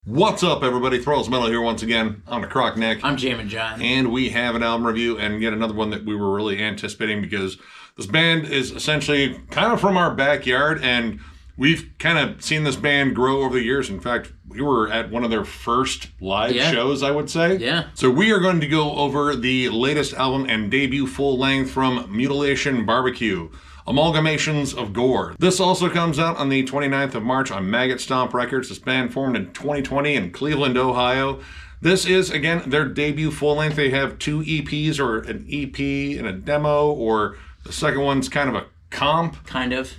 What's up, everybody? Thralls Metal here once again. I'm Necrotic Nick. I'm Jammin John. And we have an album review, and yet another one that we were really anticipating because this band is essentially kind of from our backyard, and we've kind of seen this band grow over the years. In fact, we were at one of their first live shows, I would say. Yeah. So we are going to go over the latest album and debut full length from Mutilation Barbecue, Amalgamations of Gore. This also comes out on the 29th of March on Maggot Stomp Records. This band formed in 2020 in Cleveland, Ohio. This is, again, their debut full length. They have two EPs, or an EP and a demo, or the second one's kind of a comp. Kind of.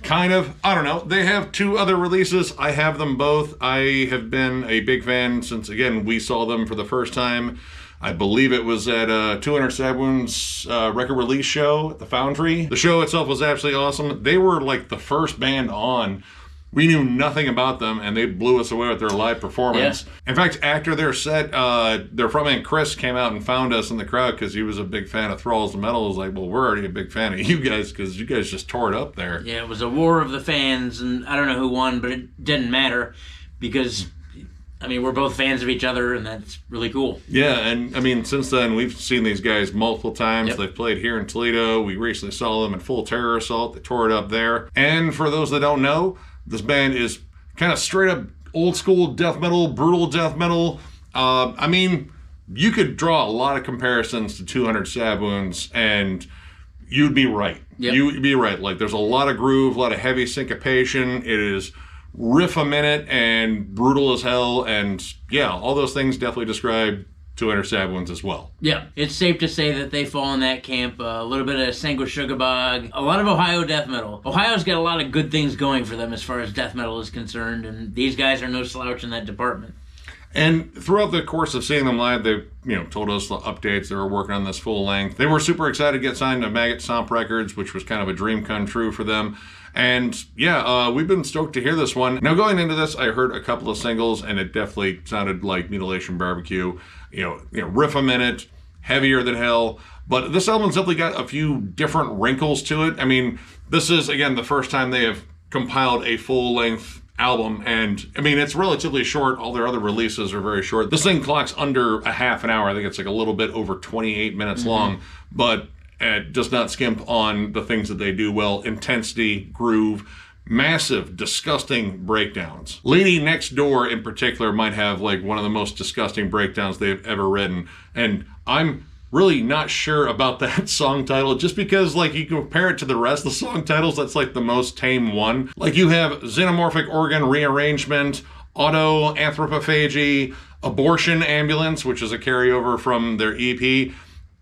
I don't know. They have two other releases. I have them both. I have been a big fan since, again, we saw them for the first time. I believe it was at 200 Stab Wounds record release show at the Foundry. The show itself was absolutely awesome. They were like the first band on. We knew nothing about them, and they blew us away with their live performance. Yeah. In fact, after their set, their frontman Chris came out and found us in the crowd because he was a big fan of Thralls and Metal. I was like, well, we're already a big fan of you guys because you guys just tore it up there. Yeah, it was a war of the fans, and I don't know who won, but it didn't matter because, I mean, we're both fans of each other, and that's really cool. Yeah, and I mean, since then, we've seen these guys multiple times. Yep. They've played here in Toledo. We recently saw them in Full Terror Assault. They tore it up there. And for those that don't know, this band is kind of straight up old school death metal, brutal death metal. I mean, you could draw a lot of comparisons to 200 Stab Wounds, and you'd be right. Yep. You'd be right. Like, there's a lot of groove, a lot of heavy syncopation. It is riff a minute and brutal as hell, and yeah, all those things definitely describe 200 Stab Wounds as well. Yeah, it's safe to say that they fall in that camp. A little bit of Sanguisugabog, a lot of Ohio death metal. Ohio's got a lot of good things going for them as far as death metal is concerned, and these guys are no slouch in that department. And throughout the course of seeing them live, they told us the updates. They were working on this full length. They were super excited to get signed to Maggot Stomp Records, which was kind of a dream come true for them. And yeah, we've been stoked to hear this one. Now, going into this, I heard a couple of singles, and it definitely sounded like Mutilation Barbecue. Riff a minute, heavier than hell. But this album's definitely got a few different wrinkles to it. I mean, this is, again, the first time they have compiled a full-length album, and I mean, it's relatively short. All their other releases are very short. This thing clocks under a half an hour. I think it's like a little bit over 28 minutes long, but it does not skimp on the things that they do well. Intensity, groove, massive, disgusting breakdowns. Lady Next Door in particular might have like one of the most disgusting breakdowns they've ever written, and I'm really not sure about that song title, just because like you compare it to the rest of the song titles, that's like the most tame one. Like you have xenomorphic organ rearrangement, autoanthropophagy, abortion ambulance, which is a carryover from their EP.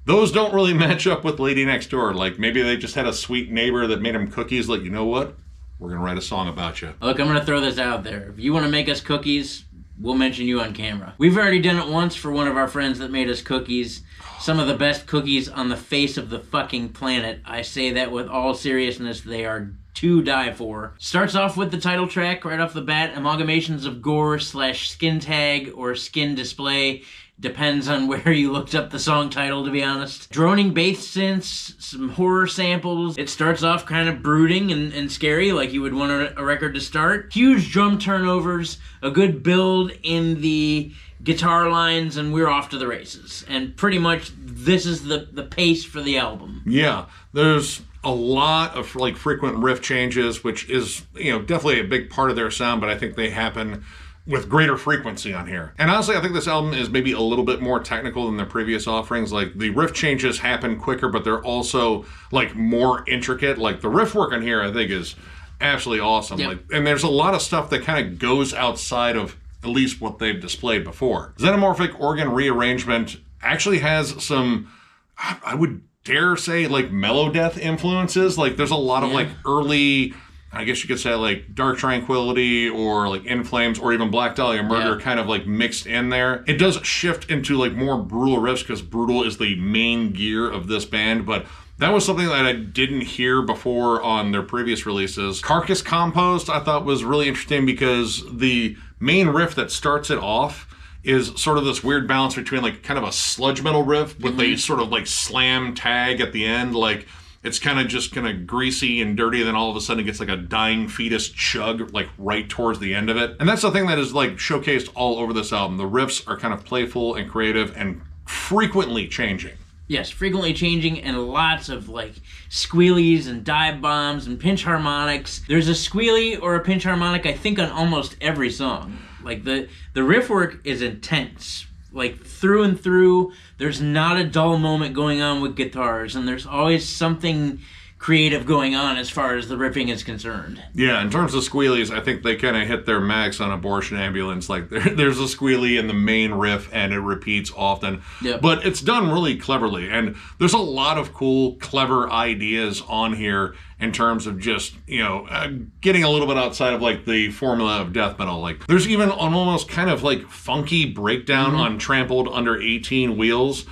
Those don't really match up with Lady Next Door. Like, maybe they just had a sweet neighbor that made them cookies. Like, you know what? We're going to write a song about you. Look, I'm going to throw this out there. If you want to make us cookies, we'll mention you on camera. We've already done it once for one of our friends that made us cookies. Some of the best cookies on the face of the fucking planet. I say that with all seriousness. They are to die for. Starts off with the title track right off the bat, Amalgamations of Gore / Skin Tag or Skin Display. Depends on where you looked up the song title, to be honest. Droning bass synths, some horror samples. It starts off kind of brooding and scary, like you would want a record to start. Huge drum turnovers, a good build in the guitar lines, and we're off to the races. And pretty much this is the pace for the album. Yeah, there's a lot of like frequent riff changes, which is definitely a big part of their sound, but I think they happen with greater frequency on here. And honestly, I think this album is maybe a little bit more technical than their previous offerings. Like, the riff changes happen quicker, but they're also like more intricate. Like, the riff work on here, I think, is absolutely awesome. Yep. Like, and there's a lot of stuff that kind of goes outside of at least what they've displayed before. Xenomorphic organ rearrangement actually has some, I would dare say, like Melodeath influences. Like, there's a lot of like early, I guess you could say, like Dark Tranquility or like In Flames or even Black Dahlia Murder kind of like mixed in there. It does shift into like more brutal riffs because brutal is the main gear of this band, but that was something that I didn't hear before on their previous releases. Carcass Compost I thought was really interesting because the main riff that starts it off is sort of this weird balance between like kind of a sludge metal riff with a sort of like slam tag at the end. Like, it's kind of just kind of greasy and dirty, and then all of a sudden it gets like a dying fetus chug like right towards the end of it. And that's the thing that is like showcased all over this album. The riffs are kind of playful and creative and frequently changing. Yes, frequently changing, and lots of like squealies and dive bombs and pinch harmonics. There's a squealy or a pinch harmonic, I think, on almost every song. Like the riff work is intense, like through and through. There's not a dull moment going on with guitars, and there's always something creative going on as far as the riffing is concerned. Yeah, in terms of squealies, I think they kind of hit their max on Abortion Ambulance. Like there's a squealy in the main riff and it repeats often. Yep. But it's done really cleverly, and there's a lot of cool, clever ideas on here in terms of just, getting a little bit outside of like the formula of death metal. Like there's even an almost kind of like funky breakdown on Trampled Under 18 Wheels.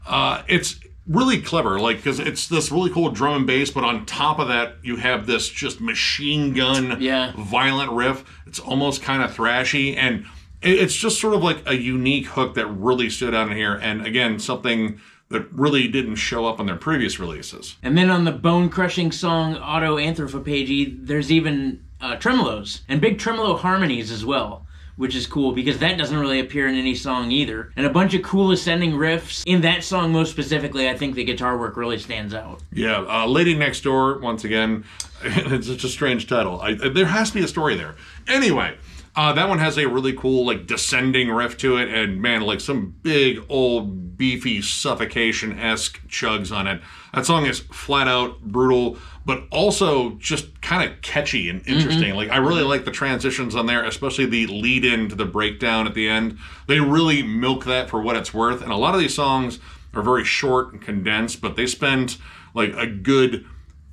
It's really clever, like, because it's this really cool drum and bass, but on top of that, you have this just machine gun, violent riff. It's almost kind of thrashy, and it's just sort of like a unique hook that really stood out in here, and again, something that really didn't show up on their previous releases. And then on the bone-crushing song Autoanthropophagy, there's even tremolos, and big tremolo harmonies as well, which is cool because that doesn't really appear in any song either. And a bunch of cool ascending riffs. In that song most specifically, I think the guitar work really stands out. Yeah, Lady Next Door, once again, it's such a strange title. There has to be a story there. Anyway, that one has a really cool, like, descending riff to it, and man, like some big, old, beefy, suffocation-esque chugs on it. That song is flat out brutal, but also just kind of catchy and interesting. Like, I really like the transitions on there, especially the lead-in to the breakdown at the end. They really milk that for what it's worth, and a lot of these songs are very short and condensed, but they spend, like, a good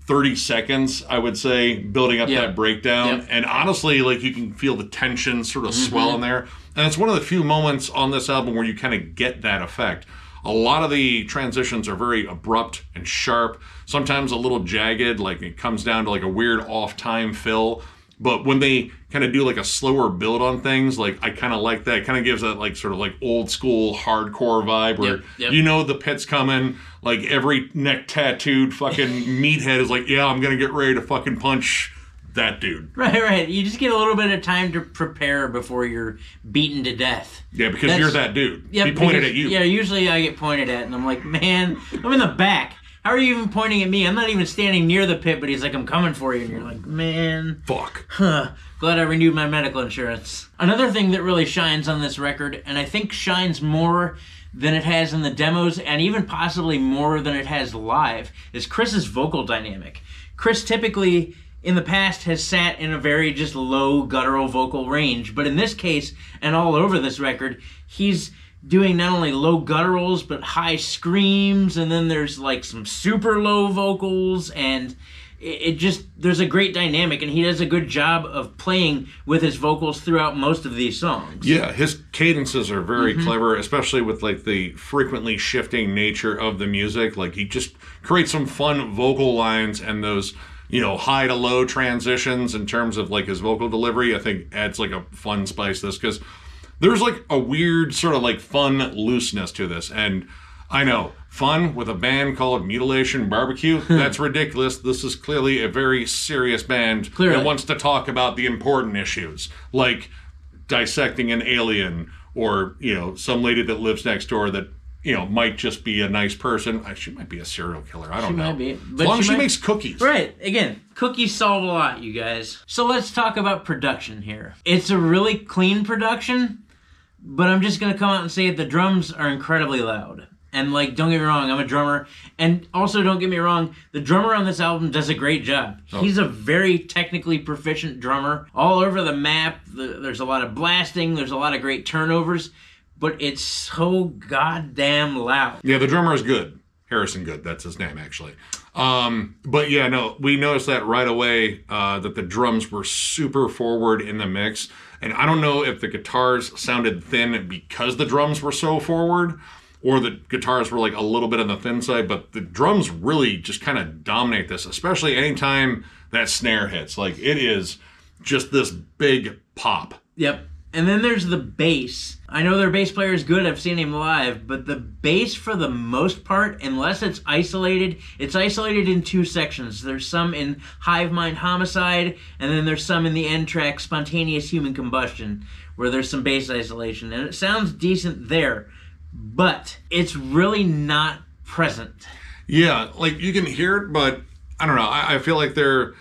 30 seconds, I would say, building up that breakdown. And honestly, like, you can feel the tension sort of swell in there. And it's one of the few moments on this album where you kind of get that effect. A lot of the transitions are very abrupt and sharp, sometimes a little jagged, like it comes down to like a weird off-time fill. But when they kind of do like a slower build on things, like I kind of like that. It kind of gives that like sort of like old school hardcore vibe where you know the pit's coming. Like every neck tattooed fucking meathead is like, yeah, I'm going to get ready to fucking punch that dude. Right. You just get a little bit of time to prepare before you're beaten to death. Yeah, because you're that dude. He pointed at you. Yeah, usually I get pointed at, and I'm like, man, I'm in the back. How are you even pointing at me? I'm not even standing near the pit, but he's like, I'm coming for you. And you're like, man. Fuck. Glad I renewed my medical insurance. Another thing that really shines on this record, and I think shines more than it has in the demos, and even possibly more than it has live, is Chris's vocal dynamic. Chris typically, in the past, has sat in a very just low guttural vocal range, but in this case, and all over this record, he's doing not only low gutturals, but high screams, and then there's like some super low vocals, and it just, there's a great dynamic, and he does a good job of playing with his vocals throughout most of these songs. Yeah, his cadences are very clever, especially with like the frequently shifting nature of the music. Like he just creates some fun vocal lines, and those, high to low transitions in terms of like his vocal delivery, I think adds like a fun spice to this, because there's like a weird sort of like fun looseness to this. And I know, fun with a band called Mutilation Barbecue, that's ridiculous. This is clearly a very serious band that wants to talk about the important issues, like dissecting an alien, or, some lady that lives next door that, might just be a nice person. She might be a serial killer. I don't know. Might be, but as long as she makes cookies. Right. Again, cookies solve a lot, you guys. So let's talk about production here. It's a really clean production, but I'm just going to come out and say the drums are incredibly loud. And, like, don't get me wrong, I'm a drummer. And also, don't get me wrong, the drummer on this album does a great job. Oh. He's a very technically proficient drummer. All over the map, there's a lot of blasting, there's a lot of great turnovers, but it's so goddamn loud. Yeah, the drummer is good. Harrison Good, that's his name, actually. But yeah, no, we noticed that right away, that the drums were super forward in the mix. And I don't know if the guitars sounded thin because the drums were so forward, or the guitars were like a little bit on the thin side, but the drums really just kind of dominate this, especially anytime that snare hits. Like, it is just this big pop. Yep. And then there's the bass. I know their bass player is good, I've seen him live, but the bass for the most part, unless it's isolated in two sections. There's some in Hive Mind Homicide, and then there's some in the end track Spontaneous Human Combustion, where there's some bass isolation. And it sounds decent there, but it's really not present. Yeah, like you can hear it, but I don't know. I feel like there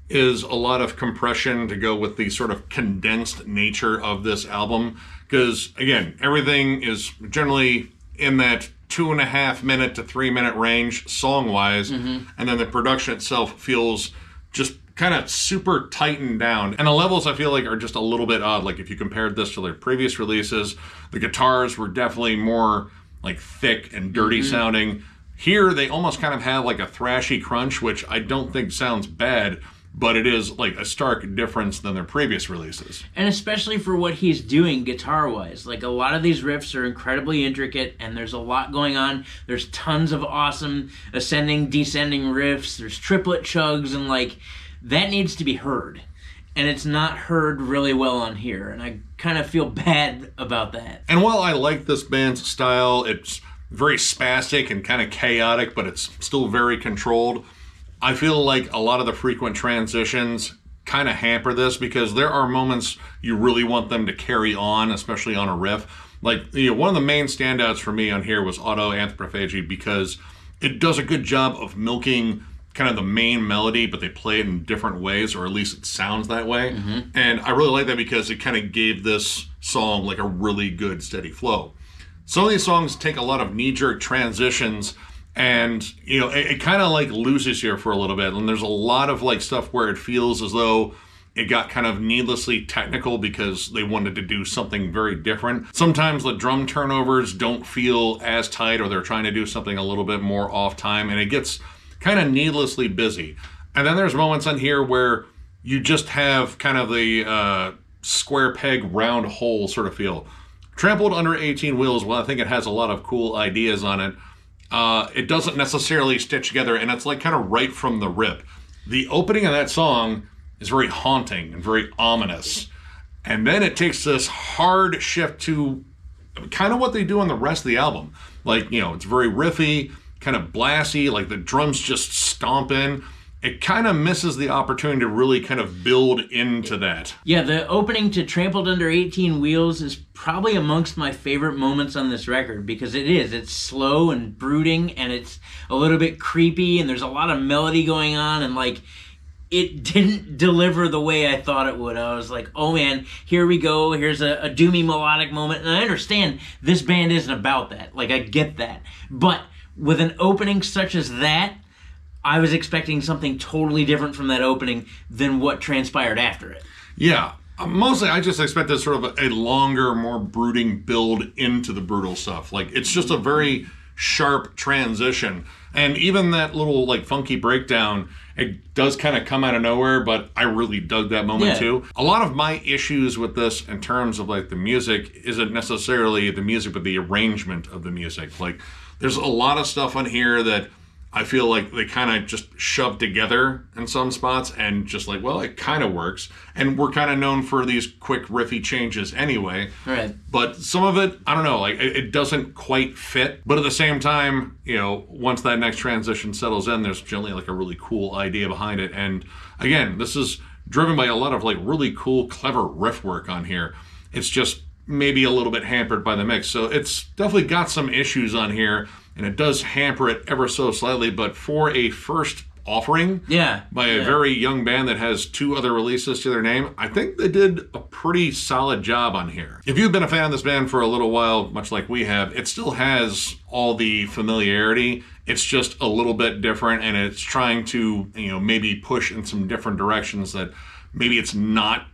is a lot of compression to go with the sort of condensed nature of this album. Because, again, everything is generally in that 2.5 minute to 3 minute range song-wise. And then the production itself feels just kind of super tightened down. And the levels, I feel like, are just a little bit odd. Like, if you compared this to their previous releases, the guitars were definitely more, like, thick and dirty sounding. Here, they almost kind of have, like, a thrashy crunch, which I don't think sounds bad, but it is like a stark difference than their previous releases. And especially for what he's doing guitar-wise. Like, a lot of these riffs are incredibly intricate, and there's a lot going on. There's tons of awesome ascending, descending riffs. There's triplet chugs, and, like, that needs to be heard. And it's not heard really well on here, and I kind of feel bad about that. And while I like this band's style, it's very spastic and kind of chaotic, but it's still very controlled. I feel like a lot of the frequent transitions kind of hamper this, because there are moments you really want them to carry on, especially on a riff. Like, one of the main standouts for me on here was Autoanthropophagy, because it does a good job of milking kind of the main melody, but they play it in different ways, or at least it sounds that way. And I really like that because it kind of gave this song like a really good steady flow. Some of these songs take a lot of knee-jerk transitions, and, it kind of like loses you for a little bit. And there's a lot of like stuff where it feels as though it got kind of needlessly technical because they wanted to do something very different. Sometimes the drum turnovers don't feel as tight, or they're trying to do something a little bit more off time, and it gets kind of needlessly busy. And then there's moments on here where you just have kind of the square peg, round hole sort of feel. Trampled Under 18 Wheels, well, I think it has a lot of cool ideas on it. It doesn't necessarily stitch together, and it's like kind of right from the rip. The opening of that song is very haunting and very ominous. And then it takes this hard shift to kind of what they do on the rest of the album. Like, it's very riffy, kind of blasty, like the drums just stomp in. It kind of misses the opportunity to really kind of build into that. Yeah, the opening to Trampled Under 18 Wheels is probably amongst my favorite moments on this record, because it's slow and brooding, and it's a little bit creepy, and there's a lot of melody going on, and like, it didn't deliver the way I thought it would. I was like, oh man, here we go, here's a doomy melodic moment, and I understand this band isn't about that, like I get that, but with an opening such as that, I was expecting something totally different from that opening than what transpired after it. Yeah. Mostly, I just expected sort of a longer, more brooding build into the brutal stuff. Like, it's just a very sharp transition. And even that little, like, funky breakdown, it does kind of come out of nowhere, but I really dug that moment, too. A lot of my issues with this in terms of, like, the music isn't necessarily the music, but the arrangement of the music. Like, there's a lot of stuff on here that I feel like they kind of just shoved together in some spots, and just like, well, it kind of works. And we're kind of known for these quick riffy changes anyway. Right. But some of it, I don't know, like it doesn't quite fit. But at the same time, once that next transition settles in, there's generally like a really cool idea behind it. And again, this is driven by a lot of like really cool, clever riff work on here. It's just maybe a little bit hampered by the mix. So it's definitely got some issues on here, and it does hamper it ever so slightly, but for a first offering by a very young band that has 2 other releases to their name, I think they did a pretty solid job on here. If you've been a fan of this band for a little while, much like we have, it still has all the familiarity. It's just a little bit different, and it's trying to, maybe push in some different directions that maybe it's not,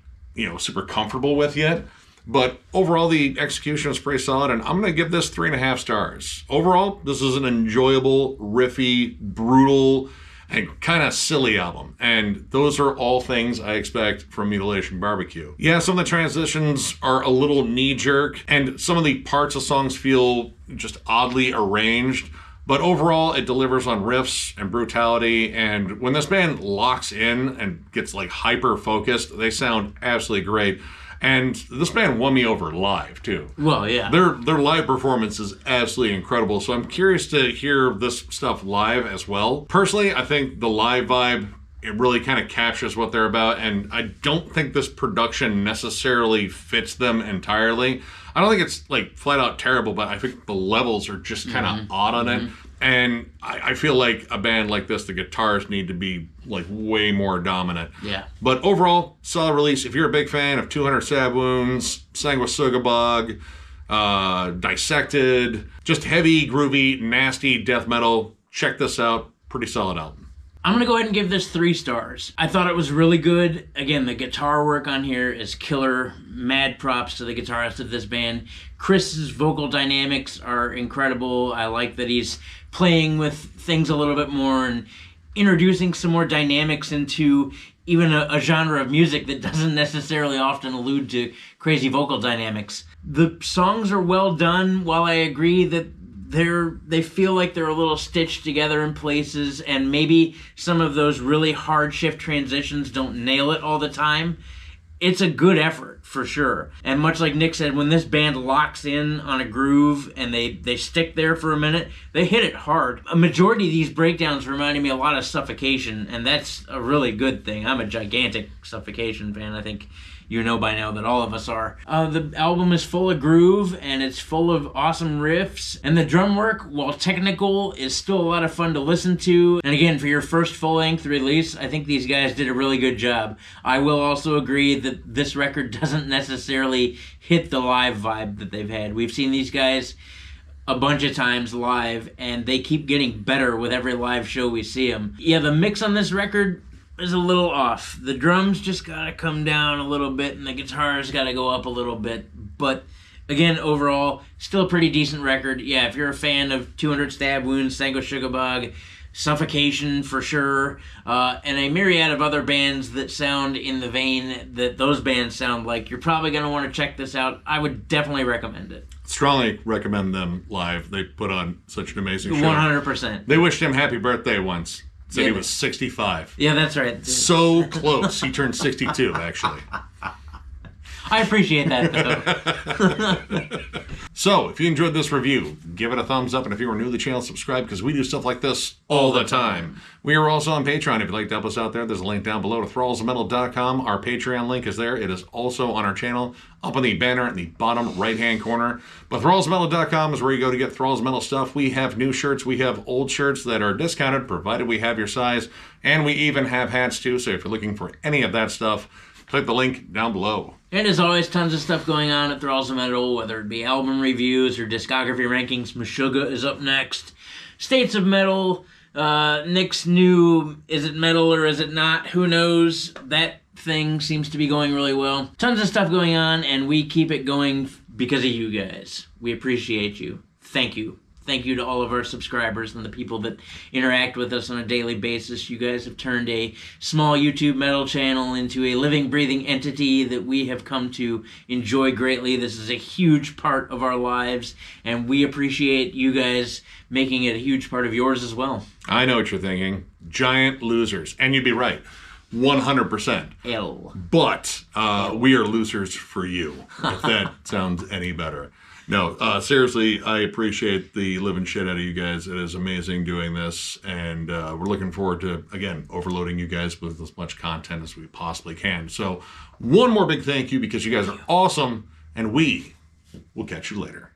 super comfortable with yet. But overall, the execution was pretty solid, and I'm going to give this 3.5 stars. Overall, this is an enjoyable, riffy, brutal, and kind of silly album. And those are all things I expect from Mutilation Barbecue. Yeah, some of the transitions are a little knee-jerk, and some of the parts of songs feel just oddly arranged. But overall, it delivers on riffs and brutality, and when this band locks in and gets like hyper-focused, they sound absolutely great. And this band won me over live, too. Well, yeah. Their live performance is absolutely incredible, so I'm curious to hear this stuff live as well. Personally, I think the live vibe, it really kind of captures what they're about, and I don't think this production necessarily fits them entirely. I don't think it's like flat out terrible, but I think the levels are just kind of odd on it. And I feel like a band like this, the guitars need to be like way more dominant. Yeah. But overall, solid release. If you're a big fan of 200 Stab Wounds, Sanguisugabog, Dissected, just heavy, groovy, nasty death metal, check this out. Pretty solid album. I'm going to go ahead and give this 3 stars. I thought it was really good. Again, the guitar work on here is killer. Mad props to the guitarist of this band. Chris's vocal dynamics are incredible. I like that he's playing with things a little bit more and introducing some more dynamics into even a genre of music that doesn't necessarily often allude to crazy vocal dynamics. The songs are well done, while I agree that they feel like they're a little stitched together in places, and maybe some of those really hard shift transitions don't nail it all the time. It's a good effort, for sure. And much like Nick said, when this band locks in on a groove and they stick there for a minute, they hit it hard. A majority of these breakdowns reminded me a lot of Suffocation, and that's a really good thing. I'm a gigantic Suffocation fan. I think you know by now that all of us are. The album is full of groove, and it's full of awesome riffs. And the drum work, while technical, is still a lot of fun to listen to. And again, for your first full-length release, I think these guys did a really good job. I will also agree that this record doesn't necessarily hit the live vibe that they've had. We've seen these guys a bunch of times live, and they keep getting better with every live show we see them. Yeah, the mix on this record is a little off. The drums just gotta come down a little bit, and the guitars gotta go up a little bit. But again, overall, still a pretty decent record. Yeah, if you're a fan of 200 Stab Wounds, Sanguisugabog, Suffocation for sure, and a myriad of other bands that sound in the vein that those bands sound like, you're probably gonna want to check this out. I would definitely recommend it. Strongly recommend them live. They put on such an amazing show. 100%. They wished him happy birthday once. Said he was 65. Yeah, that's right. So close. He turned 62, actually. I appreciate that, though. So, if you enjoyed this review, give it a thumbs up. And if you are new to the channel, subscribe, because we do stuff like this all the time. We are also on Patreon. If you'd like to help us out there, there's a link down below to thrallsofmetal.com. Our Patreon link is there. It is also on our channel, up on the banner in the bottom right-hand corner. But thrallsofmetal.com is where you go to get Thralls of Metal stuff. We have new shirts. We have old shirts that are discounted, provided we have your size. And we even have hats, too. So if you're looking for any of that stuff, click the link down below. And as always, tons of stuff going on at Thralls of Metal, whether it be album reviews or discography rankings. Meshuggah is up next. States of Metal, Nick's new, is it metal or is it not? Who knows? That thing seems to be going really well. Tons of stuff going on, and we keep it going because of you guys. We appreciate you. Thank you. Thank you to all of our subscribers and the people that interact with us on a daily basis. You guys have turned a small YouTube metal channel into a living, breathing entity that we have come to enjoy greatly. This is a huge part of our lives, and we appreciate you guys making it a huge part of yours as well. I know what you're thinking. Giant losers. And you'd be right. 100%. L. But we are losers for you, if that sounds any better. No, seriously, I appreciate the living shit out of you guys. It is amazing doing this, and we're looking forward to, again, overloading you guys with as much content as we possibly can. So one more big thank you, because you guys are awesome, and we will catch you later.